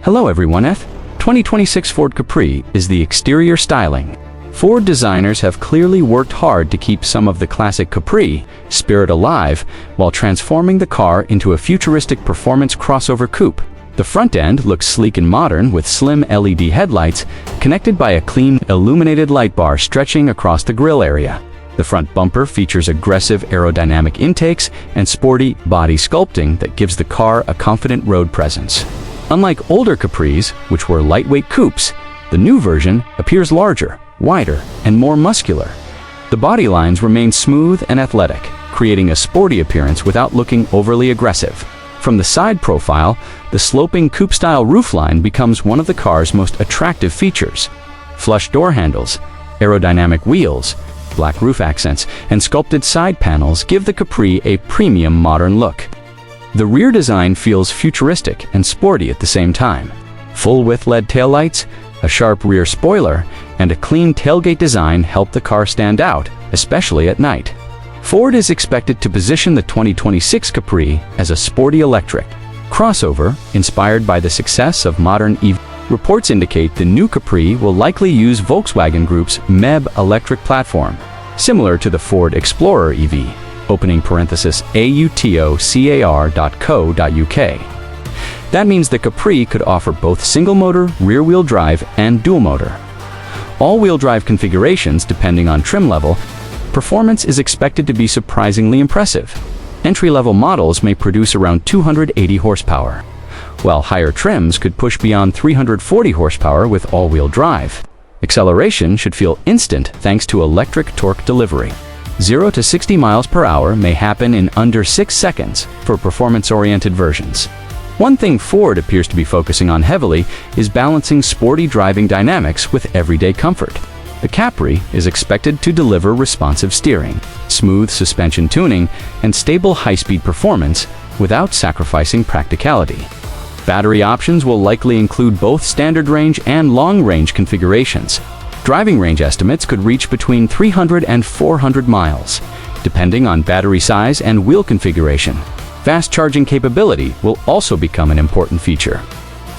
Hello everyone. 2026 Ford Capri is the exterior styling. Ford designers have clearly worked hard to keep some of the classic Capri spirit alive while transforming the car into a futuristic performance crossover coupe. The front end looks sleek and modern with slim LED headlights connected by a clean illuminated light bar stretching across the grille area. The front bumper features aggressive aerodynamic intakes and sporty body sculpting that gives the car a confident road presence. Unlike older Capris, which were lightweight coupes, the new version appears larger, wider, and more muscular. The body lines remain smooth and athletic, creating a sporty appearance without looking overly aggressive. From the side profile, the sloping coupe-style roofline becomes one of the car's most attractive features. Flush door handles, aerodynamic wheels, black roof accents, and sculpted side panels give the Capri a premium modern look. The rear design feels futuristic and sporty at the same time. Full-width LED taillights, a sharp rear spoiler, and a clean tailgate design help the car stand out, especially at night. Ford is expected to position the 2026 Capri as a sporty electric crossover inspired by the success of modern EV. Reports indicate the new Capri will likely use Volkswagen Group's MEB electric platform, similar to the Ford Explorer EV. autocar.co.uk. That means the Capri could offer both single-motor, rear-wheel drive, and dual-motor. All-wheel drive configurations, depending on trim level, performance is expected to be surprisingly impressive. Entry-level models may produce around 280 horsepower, while higher trims could push beyond 340 horsepower with all-wheel drive. Acceleration should feel instant thanks to electric torque delivery. 0 to 60 miles per hour may happen in under 6 seconds for performance-oriented versions. One thing Ford appears to be focusing on heavily is balancing sporty driving dynamics with everyday comfort. The Capri is expected to deliver responsive steering, smooth suspension tuning, and stable high-speed performance without sacrificing practicality. Battery options will likely include both standard range and long-range configurations. Driving range estimates could reach between 300 and 400 miles, depending on battery size and wheel configuration. Fast charging capability will also become an important feature.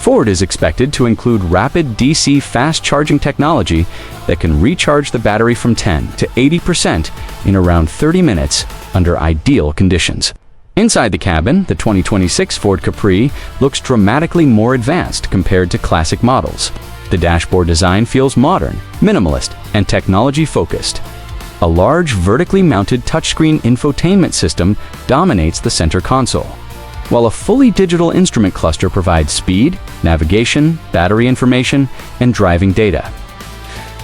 Ford is expected to include rapid DC fast charging technology that can recharge the battery from 10 to 80% in around 30 minutes under ideal conditions. Inside the cabin, the 2026 Ford Capri looks dramatically more advanced compared to classic models. The dashboard design feels modern, minimalist, and technology-focused. A large, vertically mounted touchscreen infotainment system dominates the center console, while a fully digital instrument cluster provides speed, navigation, battery information, and driving data.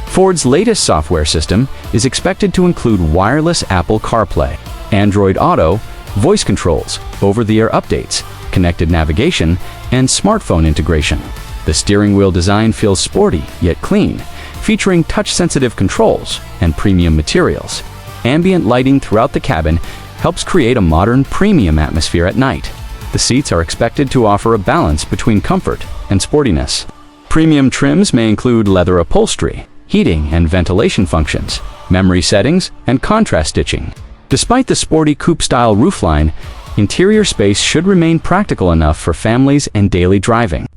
Ford's latest software system is expected to include wireless Apple CarPlay, Android Auto, voice controls, over-the-air updates, connected navigation, and smartphone integration. The steering wheel design feels sporty yet clean, featuring touch-sensitive controls and premium materials. Ambient lighting throughout the cabin helps create a modern premium atmosphere at night. The seats are expected to offer a balance between comfort and sportiness. Premium trims may include leather upholstery, heating and ventilation functions, memory settings, and contrast stitching. Despite the sporty coupe-style roofline, interior space should remain practical enough for families and daily driving.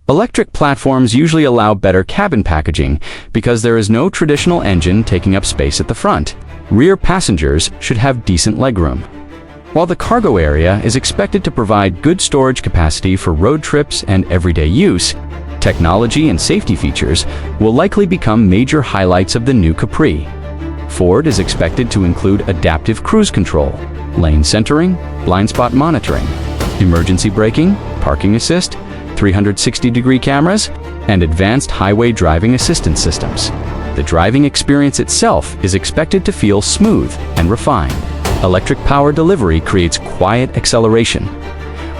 Electric platforms usually allow better cabin packaging because there is no traditional engine taking up space at the front. Rear passengers should have decent legroom, while the cargo area is expected to provide good storage capacity for road trips and everyday use. Technology and safety features will likely become major highlights of the new Capri. Ford is expected to include adaptive cruise control, lane centering, blind spot monitoring, emergency braking, parking assist, 360-degree cameras, and advanced highway driving assistance systems. The driving experience itself is expected to feel smooth and refined. Electric power delivery creates quiet acceleration,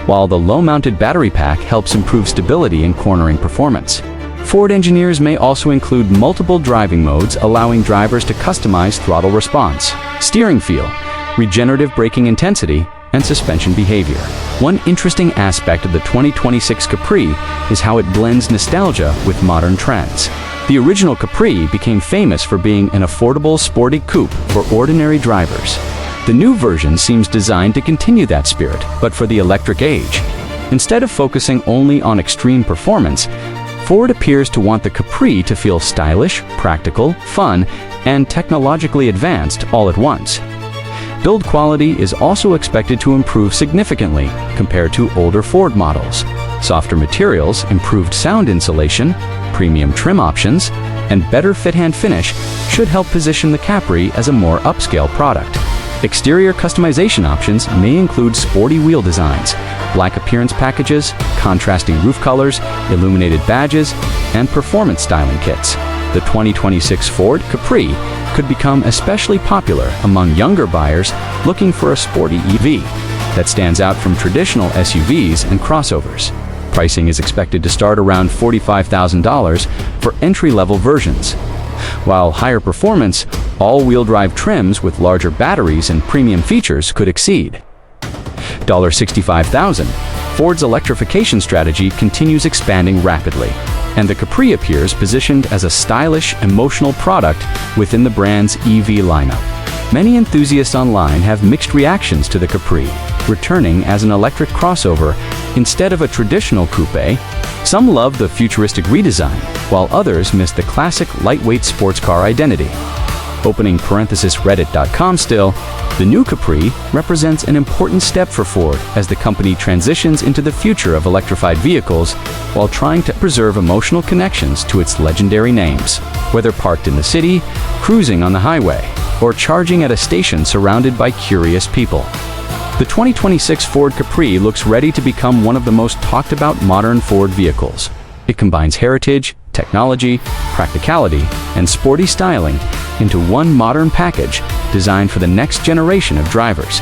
while the low-mounted battery pack helps improve stability and cornering performance. Ford engineers may also include multiple driving modes, allowing drivers to customize throttle response, steering feel, regenerative braking intensity, and suspension behavior. One interesting aspect of the 2026 Capri is how it blends nostalgia with modern trends. The original Capri became famous for being an affordable, sporty coupe for ordinary drivers. The new version seems designed to continue that spirit, but for the electric age. Instead of focusing only on extreme performance, Ford appears to want the Capri to feel stylish, practical, fun, and technologically advanced all at once. Build quality is also expected to improve significantly compared to older Ford models. Softer materials, improved sound insulation, premium trim options, and better fit-hand finish should help position the Capri as a more upscale product. Exterior customization options may include sporty wheel designs, black appearance packages, contrasting roof colors, illuminated badges, and performance styling kits. The 2026 Ford Capri could become especially popular among younger buyers looking for a sporty EV that stands out from traditional SUVs and crossovers. Pricing is expected to start around $45,000 for entry-level versions. While higher performance, all-wheel drive trims with larger batteries and premium features could exceed $65,000. Ford's electrification strategy continues expanding rapidly, and the Capri appears positioned as a stylish, emotional product within the brand's EV lineup. Many enthusiasts online have mixed reactions to the Capri, returning as an electric crossover instead of a traditional coupe. Some love the futuristic redesign, while others miss the classic lightweight sports car identity. Opening parenthesis reddit.com still, the new Capri represents an important step for Ford as the company transitions into the future of electrified vehicles while trying to preserve emotional connections to its legendary names, whether parked in the city, cruising on the highway, or charging at a station surrounded by curious people. The 2026 Ford Capri looks ready to become one of the most talked about modern Ford vehicles. It combines heritage, technology, practicality, and sporty styling into one modern package designed for the next generation of drivers.